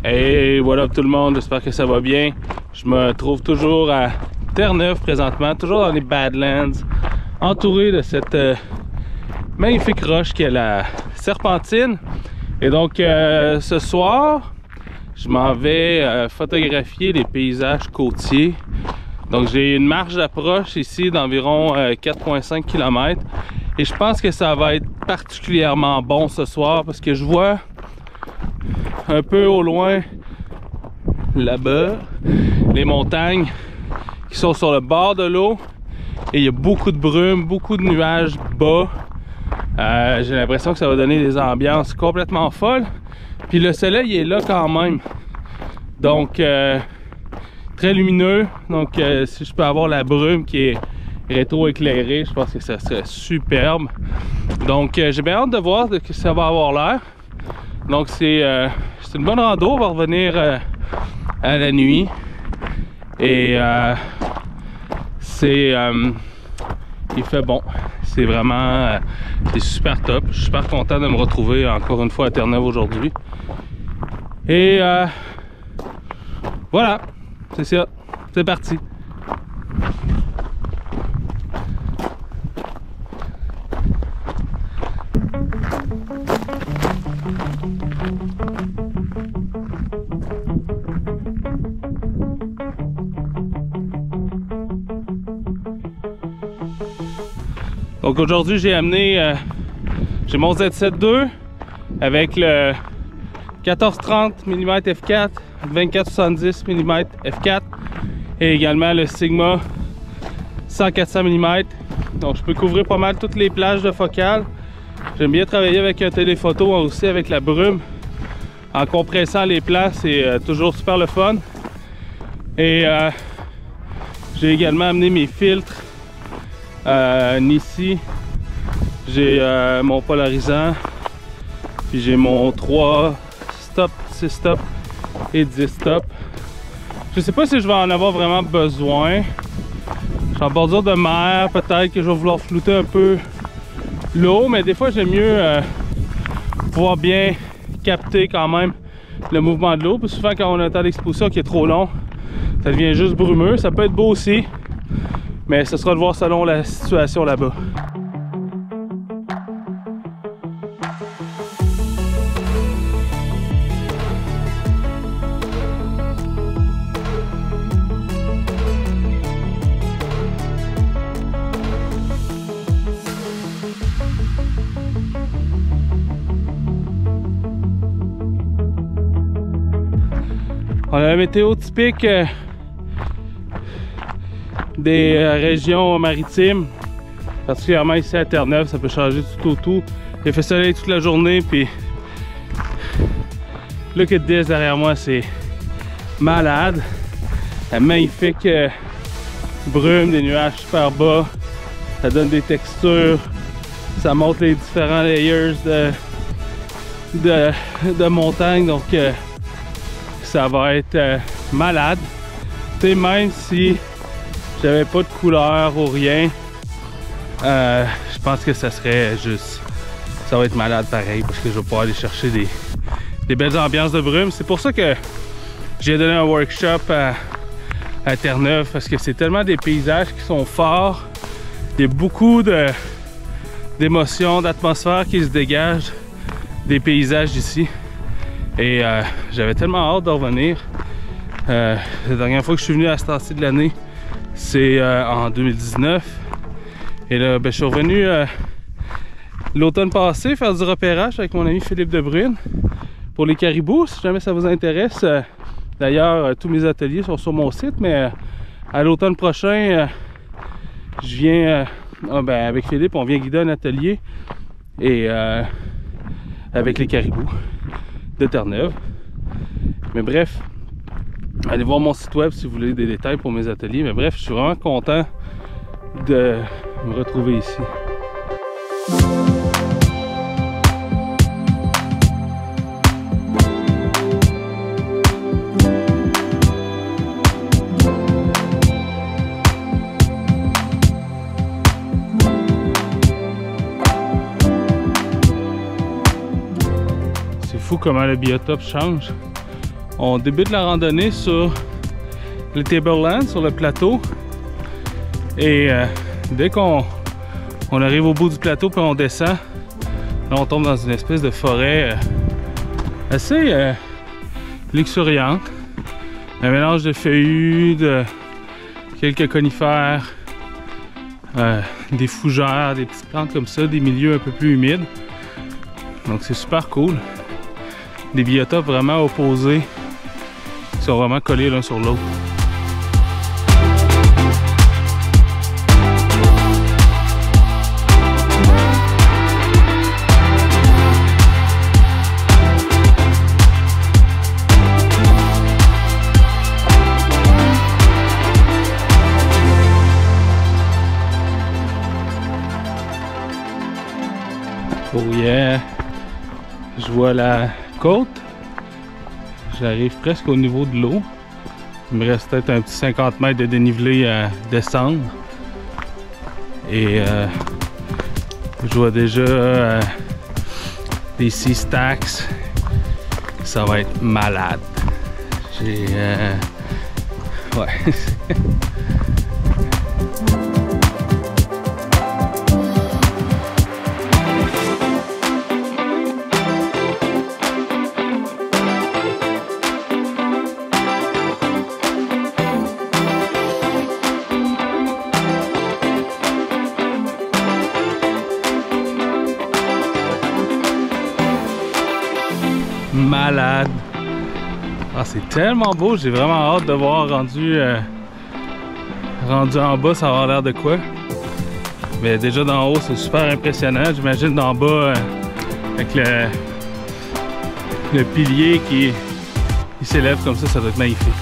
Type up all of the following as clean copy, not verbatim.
Hey, what up tout le monde, j'espère que ça va bien. Je me trouve toujours à Terre-Neuve présentement, toujours dans les Badlands, entouré de cette magnifique roche qui est la Serpentine. Et donc ce soir, je m'en vais photographier les paysages côtiers. Donc j'ai une marge d'approche ici d'environ 4,5 km. Et je pense que ça va être particulièrement bon ce soir parce que je vois un peu au loin là-bas les montagnes qui sont sur le bord de l'eau et il y a beaucoup de brume, beaucoup de nuages bas. J'ai l'impression que ça va donner des ambiances complètement folles. Puis le soleil est là quand même, donc très lumineux. Donc si je peux avoir la brume qui est rétro-éclairée, je pense que ça serait superbe. Donc j'ai bien hâte de voir de que ça va avoir l'air. Donc c'est une bonne rando, on va revenir à la nuit. Et il fait bon. C'est vraiment c'est super top. Je suis super content de me retrouver encore une fois à Terre-Neuve aujourd'hui. Et voilà, c'est ça. C'est parti. Donc aujourd'hui j'ai amené j'ai mon Z7 II avec le 1430 mm f4, 2470 mm f4 et également le Sigma 100-400 mm. Donc je peux couvrir pas mal toutes les plages de focale. J'aime bien travailler avec un téléphoto aussi avec la brume. En compressant les plans, c'est toujours super le fun. Et j'ai également amené mes filtres. Ici j'ai mon polarisant, puis j'ai mon 3 stop, 6 stop et 10 stop. Je sais pas si je vais en avoir vraiment besoin. Je suis en bordure de mer, peut-être que je vais vouloir flouter un peu l'eau, mais des fois j'aime mieux pouvoir bien capter quand même le mouvement de l'eau. Puis souvent quand on a un temps d'exposition qui est trop long, ça devient juste brumeux. Ça peut être beau aussi, mais ce sera de voir selon la situation là-bas. On a la météo typique des régions maritimes, particulièrement ici à Terre-Neuve. Ça peut changer tout au tout. Il fait soleil toute la journée, puis look at this derrière moi, c'est malade. La magnifique brume, des nuages super bas, ça donne des textures, ça montre les différents layers de montagne. Donc ça va être malade. Tu sais, même si j'avais pas de couleur ou rien, je pense que ça serait juste, ça va être malade pareil, parce que je vais pouvoir aller chercher des belles ambiances de brume. C'est pour ça que j'ai donné un workshop à Terre-Neuve, parce que c'est tellement des paysages qui sont forts. Il y a beaucoup d'émotions, d'atmosphère qui se dégagent des paysages ici. Et j'avais tellement hâte de revenir. La dernière fois que je suis venu à cette heure-ci de l'année, c'est en 2019. Et là, je suis revenu l'automne passé faire du repérage avec mon ami Philippe Debrune pour les caribous. Si jamais ça vous intéresse, d'ailleurs, tous mes ateliers sont sur mon site, mais à l'automne prochain, je viens avec Philippe, on vient guider un atelier et avec les caribous de Terre-Neuve. Mais bref, allez voir mon site web si vous voulez des détails pour mes ateliers. Mais bref, je suis vraiment content de me retrouver ici. C'est fou comment le biotope change. On débute la randonnée sur le Tableland, sur le plateau. Et dès qu'on arrive au bout du plateau puis on descend, là on tombe dans une espèce de forêt assez luxuriante. Un mélange de feuillus, de quelques conifères, des fougères, des petites plantes comme ça, des milieux un peu plus humides. Donc c'est super cool. Des biotopes vraiment opposés qui sont vraiment collés l'un sur l'autre. Oh yeah! Je vois la côte. J'arrive presque au niveau de l'eau. Il me reste peut-être un petit 50 mètres de dénivelé à descendre. Et je vois déjà des sea stacks. Ça va être malade. J'ai... ouais. Malade. Ah, c'est tellement beau, j'ai vraiment hâte de voir rendu en bas, ça va avoir l'air de quoi. Mais déjà d'en haut, c'est super impressionnant. J'imagine d'en bas, avec le pilier qui s'élève comme ça doit être magnifique.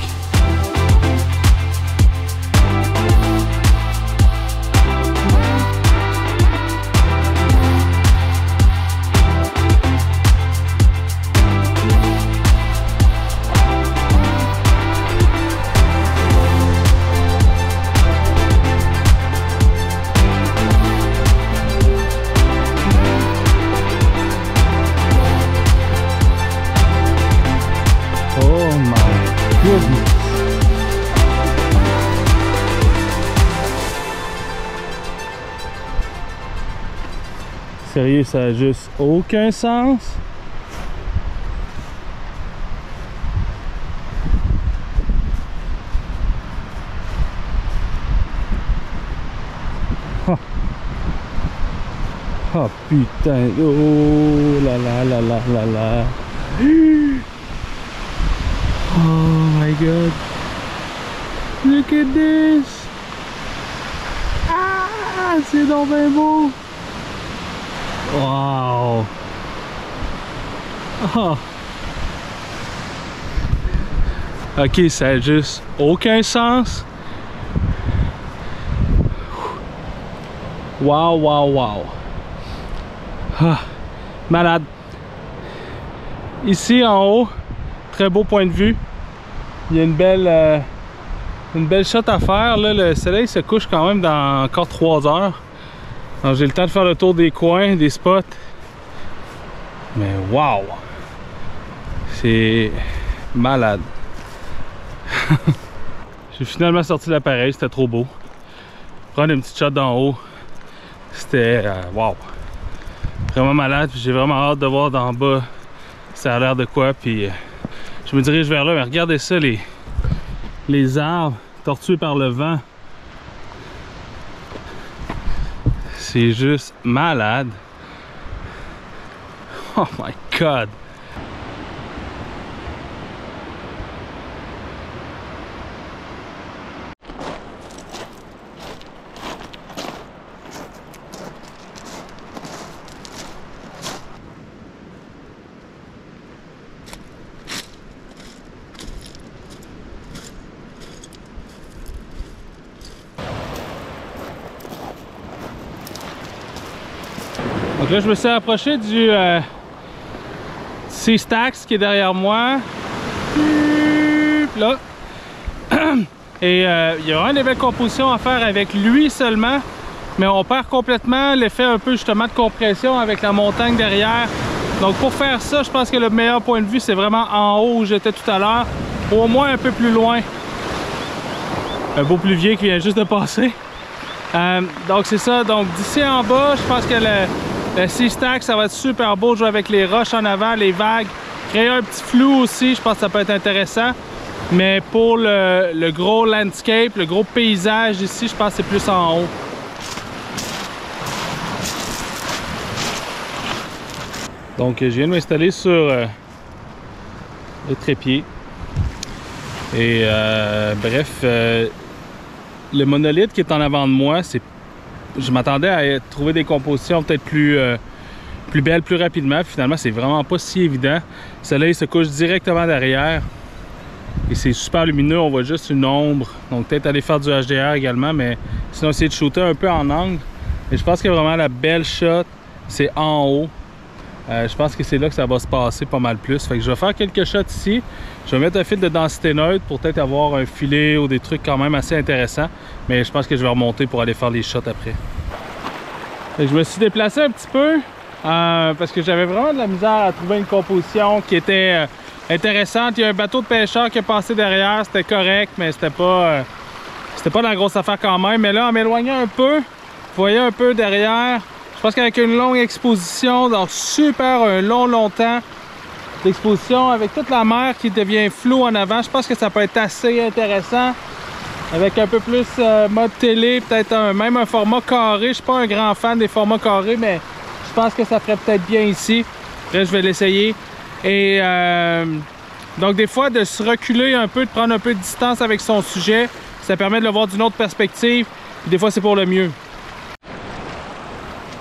Sérieux, ça a juste aucun sens. Oh, oh putain, oh là là là là là là. Oh my god. Look at this. Ah, c'est donc bien beau. Wow. Oh. Ok, ça a juste aucun sens. Wow, wow, wow. Ah, malade. Ici en haut, très beau point de vue. Il y a une belle shot à faire. Là, le soleil se couche quand même dans encore 3 heures. Donc j'ai le temps de faire le tour des coins, des spots. Mais wow! C'est malade. J'ai finalement sorti de l'appareil, c'était trop beau. Prendre une petite shot d'en haut, c'était wow! Vraiment malade, j'ai vraiment hâte de voir d'en bas ça a l'air de quoi. Puis je me dirige vers là, mais regardez ça, les arbres tortués par le vent. C'est juste malade. Oh my god. Donc là, je me suis approché du Sea Stacks qui est derrière moi. Là. Et il y aura une belle composition à faire avec lui seulement. Mais on perd complètement l'effet un peu justement de compression avec la montagne derrière Donc pour faire ça, je pense que le meilleur point de vue, c'est vraiment en haut où j'étais tout à l'heure, au moins un peu plus loin. Un beau pluvier qui vient juste de passer. Donc c'est ça, donc d'ici en bas, je pense que le Sea Stack, ça va être super beau, jouer avec les roches en avant, les vagues, créer un petit flou aussi, je pense que ça peut être intéressant. Mais pour le gros landscape, le gros paysage ici, je pense que c'est plus en haut. Donc je viens de m'installer sur le trépied. Et bref, le monolithe qui est en avant de moi, je m'attendais à trouver des compositions peut-être plus belles, plus rapidement. Finalement, c'est vraiment pas si évident. Le soleil se couche directement derrière. Et c'est super lumineux, on voit juste une ombre. Donc peut-être aller faire du HDR également, mais sinon essayer de shooter un peu en angle. Et je pense que vraiment la belle shot, c'est en haut. Je pense que c'est là que ça va se passer pas mal plus. Fait que je vais faire quelques shots ici. Je vais mettre un fil de densité neutre pour peut-être avoir un filet ou des trucs quand même assez intéressants. Mais je pense que je vais remonter pour aller faire les shots après. Fait que je me suis déplacé un petit peu parce que j'avais vraiment de la misère à trouver une composition qui était intéressante. Il y a un bateau de pêcheur qui est passé derrière, c'était correct, mais c'était pas la grosse affaire quand même. Mais là, en m'éloignant un peu, vous voyez un peu derrière, je pense qu'avec une longue exposition, donc super un long temps d'exposition, avec toute la mer qui devient floue en avant, je pense que ça peut être assez intéressant. Avec un peu plus mode télé, peut-être même un format carré. Je suis pas un grand fan des formats carrés, mais je pense que ça ferait peut-être bien ici. Après, je vais l'essayer. Et donc des fois, de se reculer un peu, de prendre un peu de distance avec son sujet, ça permet de le voir d'une autre perspective. Puis des fois, c'est pour le mieux.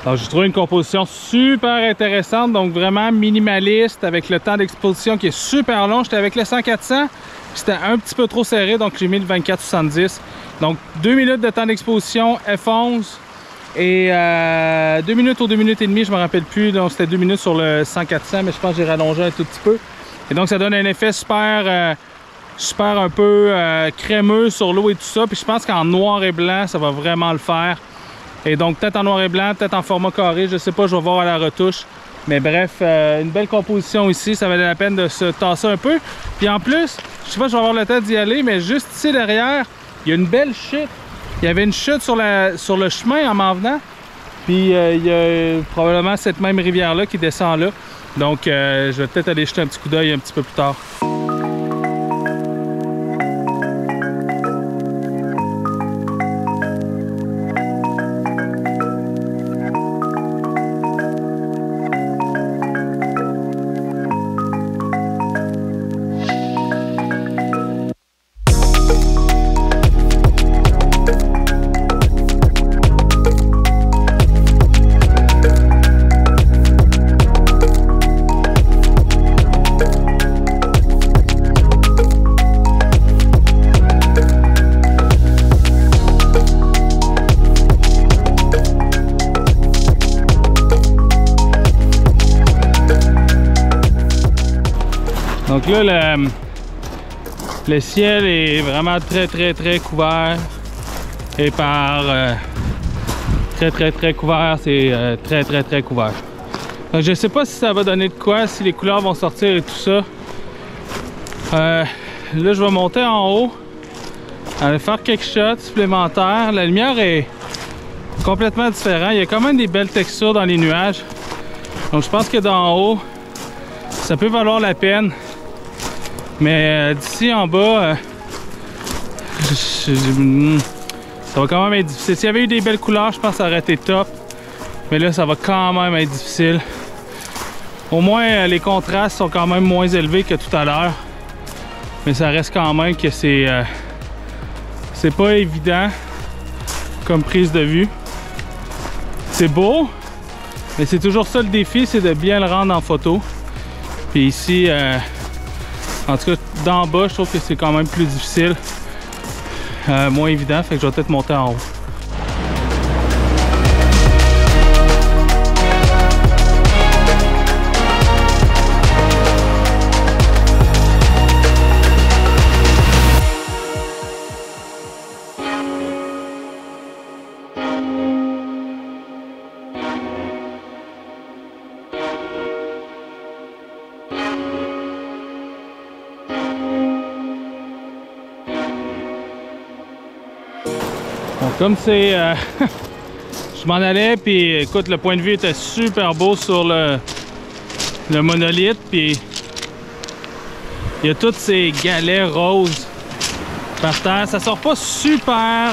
Alors, j'ai trouvé une composition super intéressante, donc vraiment minimaliste, avec le temps d'exposition qui est super long. J'étais avec le 100-400, c'était un petit peu trop serré, donc j'ai mis le 24-70. Donc 2 minutes de temps d'exposition, F11, et 2 minutes ou 2 minutes et demie, je me rappelle plus, donc c'était 2 minutes sur le 100-400, mais je pense que j'ai rallongé un tout petit peu. Et donc ça donne un effet super un peu crémeux sur l'eau et tout ça, puis je pense qu'en noir et blanc, ça va vraiment le faire. Et donc peut-être en noir et blanc, peut-être en format carré, je sais pas, je vais voir à la retouche. Mais bref, une belle composition ici, ça valait la peine de se tasser un peu. Puis en plus, je sais pas si je vais avoir le temps d'y aller, mais juste ici derrière, il y a une belle chute. Il y avait une chute sur le chemin en m'en venant. Puis il y a probablement cette même rivière-là qui descend là. Donc je vais peut-être aller jeter un petit coup d'œil un petit peu plus tard. Donc là, le ciel est vraiment très couvert. Et par très couvert, c'est très couvert. Donc je sais pas si ça va donner de quoi, si les couleurs vont sortir et tout ça. Là, je vais monter en haut, aller faire quelques shots supplémentaires. La lumière est complètement différente. Il y a quand même des belles textures dans les nuages. Donc je pense que d'en haut, ça peut valoir la peine. Mais d'ici en bas, ça va quand même être difficile. S'il y avait eu des belles couleurs, je pense que ça aurait été top. Mais là, ça va quand même être difficile. Au moins, les contrastes sont quand même moins élevés que tout à l'heure. Mais ça reste quand même que c'est pas évident comme prise de vue. C'est beau, mais c'est toujours ça le défi, c'est de bien le rendre en photo. Puis ici, en tout cas, d'en bas, je trouve que c'est quand même plus difficile. Moins évident, fait que je vais peut-être monter en haut. Comme c'est... je m'en allais, puis écoute, le point de vue était super beau sur le monolithe, puis il y a toutes ces galets roses par terre. Ça sort pas super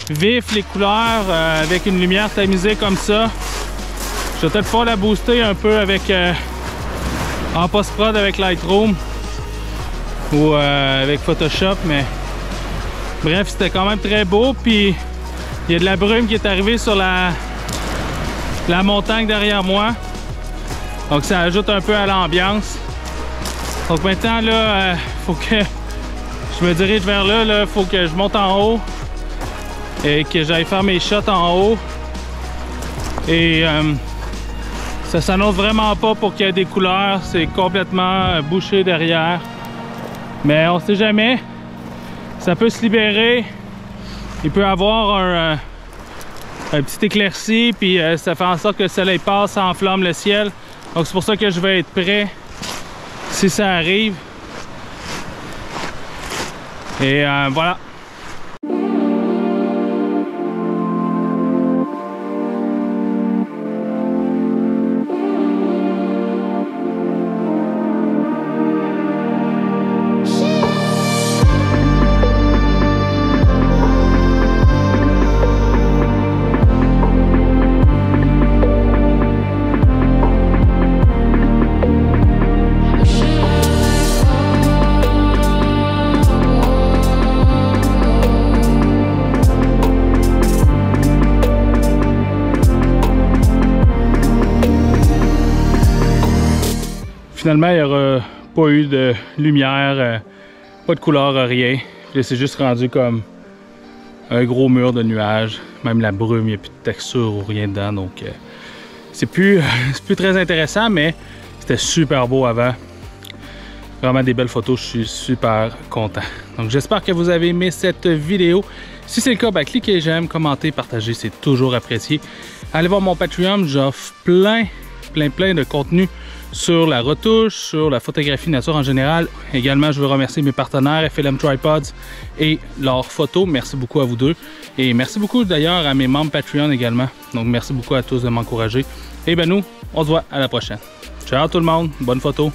vif les couleurs avec une lumière tamisée comme ça. Je vais peut-être pas la booster un peu avec en post-prod avec Lightroom ou avec Photoshop, mais bref, c'était quand même très beau. Puis il y a de la brume qui est arrivée sur la montagne derrière moi, donc ça ajoute un peu à l'ambiance. Donc maintenant là, faut que je me dirige vers là, faut que je monte en haut et que j'aille faire mes shots en haut. Et ça s'annonce vraiment pas pour qu'il y ait des couleurs, c'est complètement bouché derrière. Mais on sait jamais, ça peut se libérer. Il peut y avoir un petit éclairci, puis ça fait en sorte que le soleil passe, ça enflamme le ciel. Donc c'est pour ça que je vais être prêt si ça arrive. Et voilà. Finalement, il n'y aura pas eu de lumière, pas de couleur, rien. C'est juste rendu comme un gros mur de nuages. Même la brume, il n'y a plus de texture ou rien dedans. Donc, c'est plus très intéressant, mais c'était super beau avant. Vraiment des belles photos, je suis super content. Donc, j'espère que vous avez aimé cette vidéo. Si c'est le cas, ben, cliquez j'aime, commentez, partagez, c'est toujours apprécié. Allez voir mon Patreon, j'offre plein de contenu sur la retouche, sur la photographie nature en général. Également, je veux remercier mes partenaires FLM Tripods et leurs photos. Merci beaucoup à vous deux. Et merci beaucoup d'ailleurs à mes membres Patreon également. Donc merci beaucoup à tous de m'encourager. Et ben nous, on se voit à la prochaine. Ciao tout le monde, bonne photo.